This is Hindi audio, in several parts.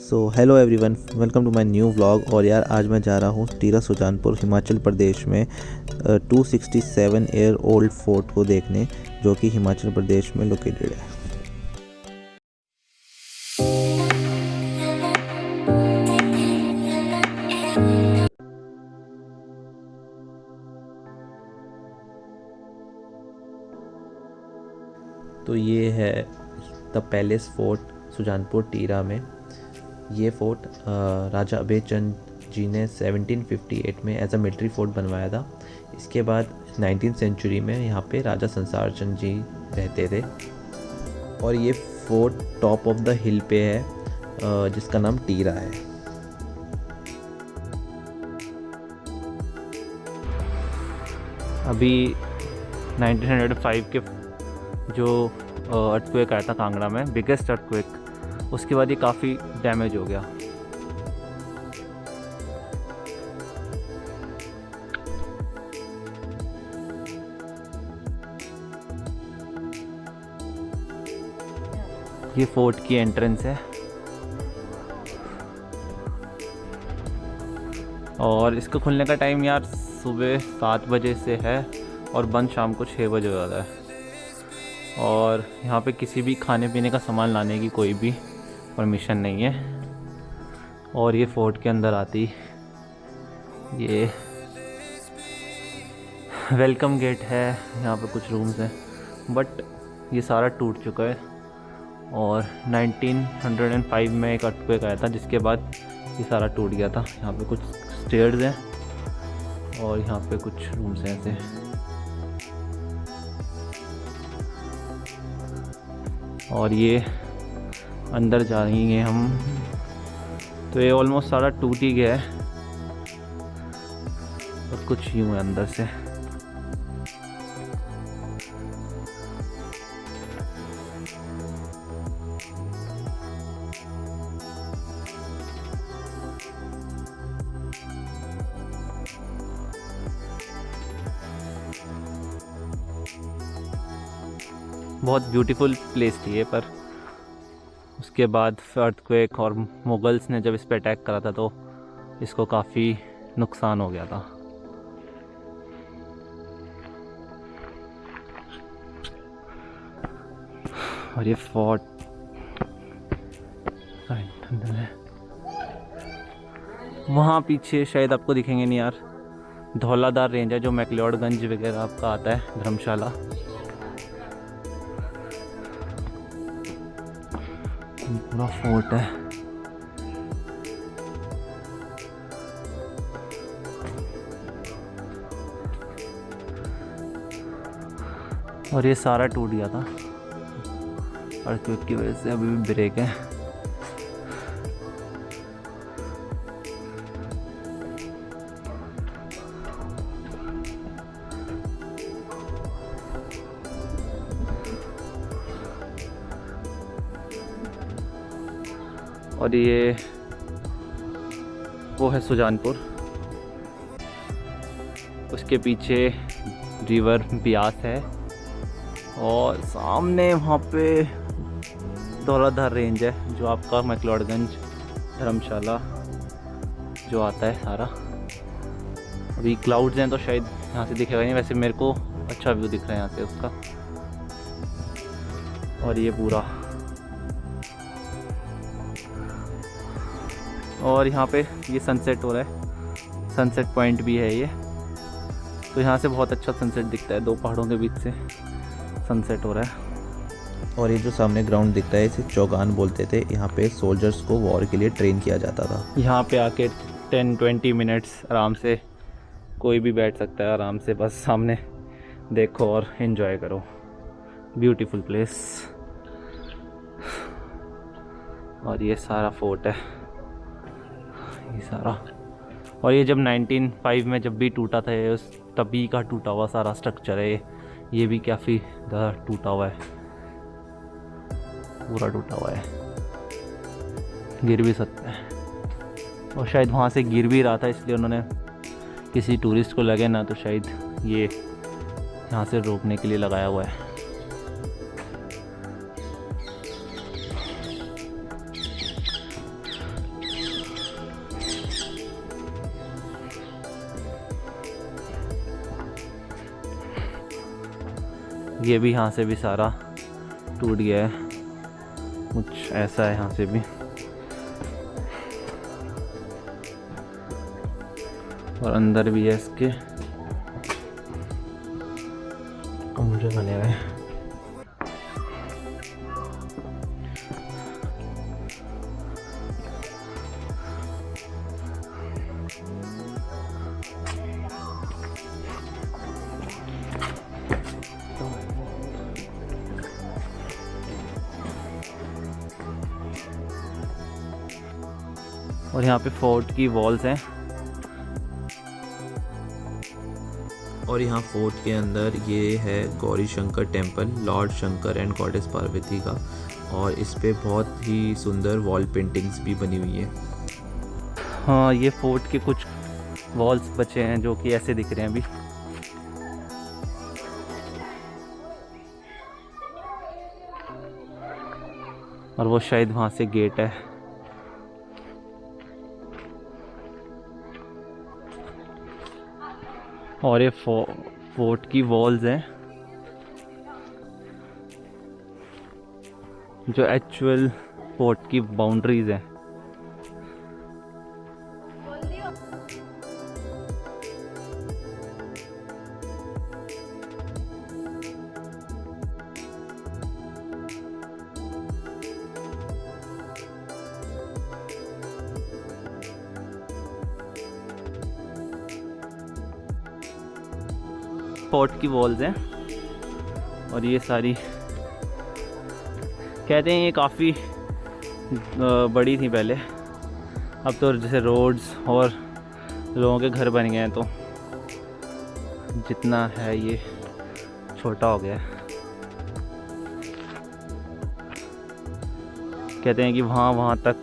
So hello everyone, welcome to my new vlog. और यार आज मैं जा रहा हूँ टीरा सुजानपुर हिमाचल प्रदेश में 267 ईयर ओल्ड फोर्ट को देखने, जो कि हिमाचल प्रदेश में लोकेटेड है। तो ये है द पैलेस फोर्ट सुजानपुर टीरा में। ये फोर्ट राजा अभय चंद जी ने 1758 में एज अ मिलिट्री फोर्ट बनवाया था। इसके बाद 19th सेंचुरी में यहाँ पे राजा संसार चंद जी रहते थे। और ये फोर्ट टॉप ऑफ द हिल पे है, जिसका नाम टीरा है। अभी 1905 के जो अर्थक्वेक आया था कांगड़ा में, बिगेस्ट अर्थक्वेक, उसके बाद ये काफ़ी डैमेज हो गया। ये फोर्ट की एंट्रेंस है और इसका खुलने का टाइम यार सुबह 7 बजे से है और बंद शाम को 6 बजे हो जाता है। और यहाँ पे किसी भी खाने पीने का सामान लाने की कोई भी परमिशन नहीं है। और ये फोर्ट के अंदर आती ये वेलकम गेट है। यहाँ पे कुछ रूम्स हैं बट ये सारा टूट चुका है। और 1905 में एक अर्थक्वेक आया था, जिसके बाद ये सारा टूट गया था। यहाँ पे कुछ स्टेयर्स हैं और यहाँ पे कुछ रूम्स हैं ऐसे। और ये अंदर जा रही हैं हम, तो ये ऑलमोस्ट सारा टूट ही गया है और कुछ यूँ है अंदर से। बहुत ब्यूटीफुल प्लेस थी ये, पर उसके बाद अर्थक्वेक और मुगल्स ने जब इस पे अटैक करा था तो इसको काफ़ी नुकसान हो गया था। और ये फोर्ट वहाँ पीछे शायद आपको दिखेंगे नहीं यार, धौलाधार रेंज है जो मैक्लोडगंज वगैरह आपका आता है, धर्मशाला। पूरा फोर्ट है। और ये सारा टूट गया था अर्थक्वेक की वजह से, अभी भी ब्रेक है। और ये वो है सुजानपुर, उसके पीछे रिवर ब्यास है और सामने वहाँ पे धौलाधार रेंज है जो आपका मैक्लोडगंज धर्मशाला जो आता है सारा। अभी क्लाउड्स हैं तो शायद यहाँ से दिखेगा नहीं, वैसे मेरे को अच्छा व्यू दिख रहा है यहाँ से उसका। और ये पूरा, और यहाँ पे ये सनसेट हो रहा है, सनसेट पॉइंट भी है ये, तो यहाँ से बहुत अच्छा सनसेट दिखता है। 2 पहाड़ों के बीच से सनसेट हो रहा है। और ये जो सामने ग्राउंड दिखता है, इसे चौगान बोलते थे। यहाँ पे सोल्जर्स को वॉर के लिए ट्रेन किया जाता था। यहाँ पे आके 10-20 मिनट्स आराम से कोई भी बैठ सकता है, आराम से बस सामने देखो और इन्जॉय करो। Beautiful place. और ये सारा फोर्ट है, ये सारा। और ये जब 1905 में जब भी टूटा था, ये उस तभी का टूटा हुआ सारा स्ट्रक्चर है। ये भी काफ़ी ज़्यादा टूटा हुआ है, पूरा टूटा हुआ है, गिर भी सकता है। और शायद वहाँ से गिर भी रहा था, इसलिए उन्होंने किसी टूरिस्ट को लगे ना, तो शायद ये यहाँ से रोकने के लिए लगाया हुआ है। ये भी यहाँ से भी सारा टूट गया है, कुछ ऐसा है यहाँ से भी। और अंदर भी है इसके कमरे बने हुए हैं। और यहाँ पे फोर्ट की वॉल्स हैं। और यहाँ फोर्ट के अंदर ये है Gauri Shankar temple, Lord Shankar and goddess Parvati का, और इस पे बहुत ही सुंदर वॉल पेंटिंग्स भी बनी हुई हैं। हाँ, ये फोर्ट के कुछ वॉल्स बचे हैं जो कि ऐसे दिख रहे हैं अभी। और वो शायद वहाँ से गेट है। और ये फोर्ट की वॉल्स हैं जो एक्चुअल फोर्ट की बाउंड्रीज हैं। फोर्ट की वॉल्स हैं और ये सारी कहते हैं ये काफ़ी बड़ी थी पहले। अब तो जैसे रोड्स और लोगों के घर बन गए हैं तो जितना है ये छोटा हो गया है। कहते हैं कि वहाँ तक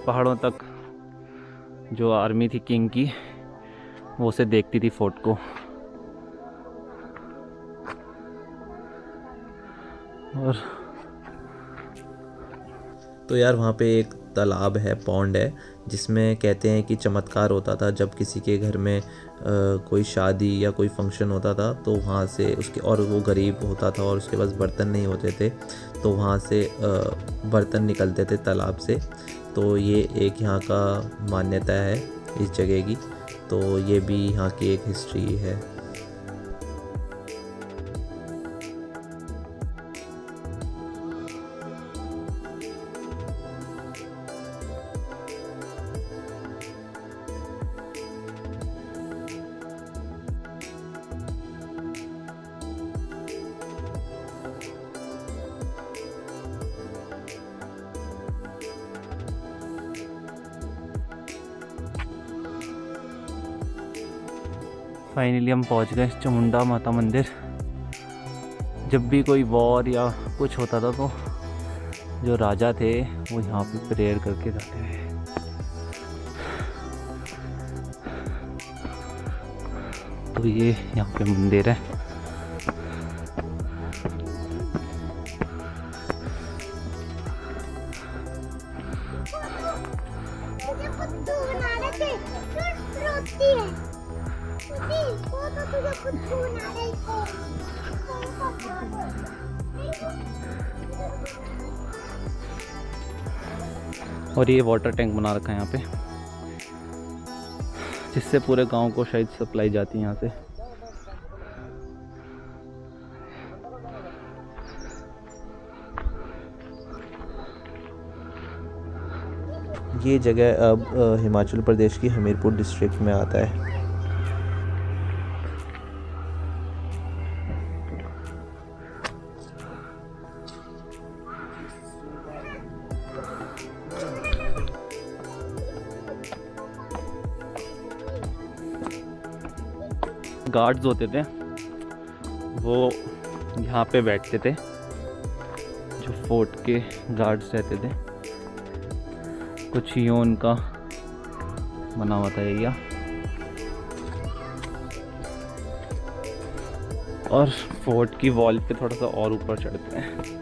पहाड़ों तक जो आर्मी थी किंग की वो उसे देखती थी फोर्ट को। और तो यार वहाँ पे एक तालाब है, पॉन्ड है, जिसमें कहते हैं कि चमत्कार होता था जब किसी के घर में कोई शादी या कोई फंक्शन होता था तो वहाँ से उसके, और वो गरीब होता था और उसके पास बर्तन नहीं होते थे तो वहाँ से बर्तन निकलते थे तालाब से। तो ये एक यहाँ का मान्यता है इस जगह की, तो ये भी यहाँ की एक हिस्ट्री है। फाइनली हम पहुंच गए चामुंडा माता मंदिर। जब भी कोई वॉर या कुछ होता था तो जो राजा थे वो यहाँ पे प्रेयर करके जाते थे। तो ये यहाँ पे मंदिर है। और ये वाटर टैंक बना रखा है यहाँ पे, जिससे पूरे गांव को शायद सप्लाई जाती है यहाँ से। ये जगह अब हिमाचल प्रदेश की हमीरपुर डिस्ट्रिक्ट में आता है। गार्ड्स होते थे वो यहाँ पे बैठते थे, जो फोर्ट के गार्ड्स रहते थे। कुछ यूँ उनका बना हुआ था एरिया। और फोर्ट की वॉल पे थोड़ा सा और ऊपर चढ़ते हैं।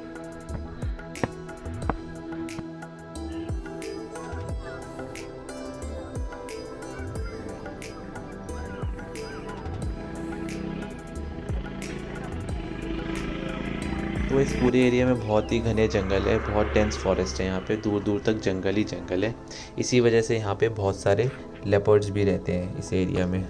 तो इस पूरे एरिया में बहुत ही घने जंगल है, बहुत डेंस फॉरेस्ट है, यहाँ पे दूर दूर तक जंगल ही जंगल है। इसी वजह से यहाँ पे बहुत सारे लेपर्ड्स भी रहते हैं इस एरिया में।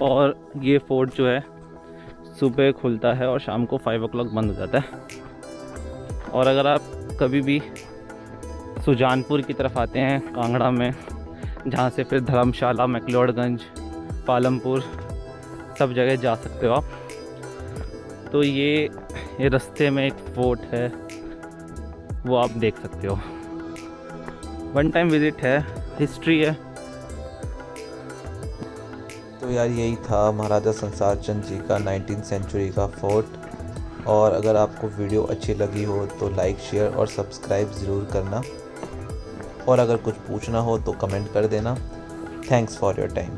और ये फोर्ट जो है सुबह खुलता है और शाम को 5 o'clock बंद हो जाता है। और अगर आप कभी भी सुजानपुर की तरफ आते हैं कांगड़ा में, जहाँ से फिर धर्मशाला, मैक्लोडगंज, पालमपुर सब जगह जा सकते हो आप, तो ये रास्ते में एक फोर्ट है, वो आप देख सकते हो। वन टाइम विजिट है, हिस्ट्री है। तो यार यही था महाराजा संसार चंद जी का 19th सेंचुरी का फोर्ट। और अगर आपको वीडियो अच्छी लगी हो तो लाइक, शेयर और सब्सक्राइब ज़रूर करना। और अगर कुछ पूछना हो तो कमेंट कर देना। Thanks for your time.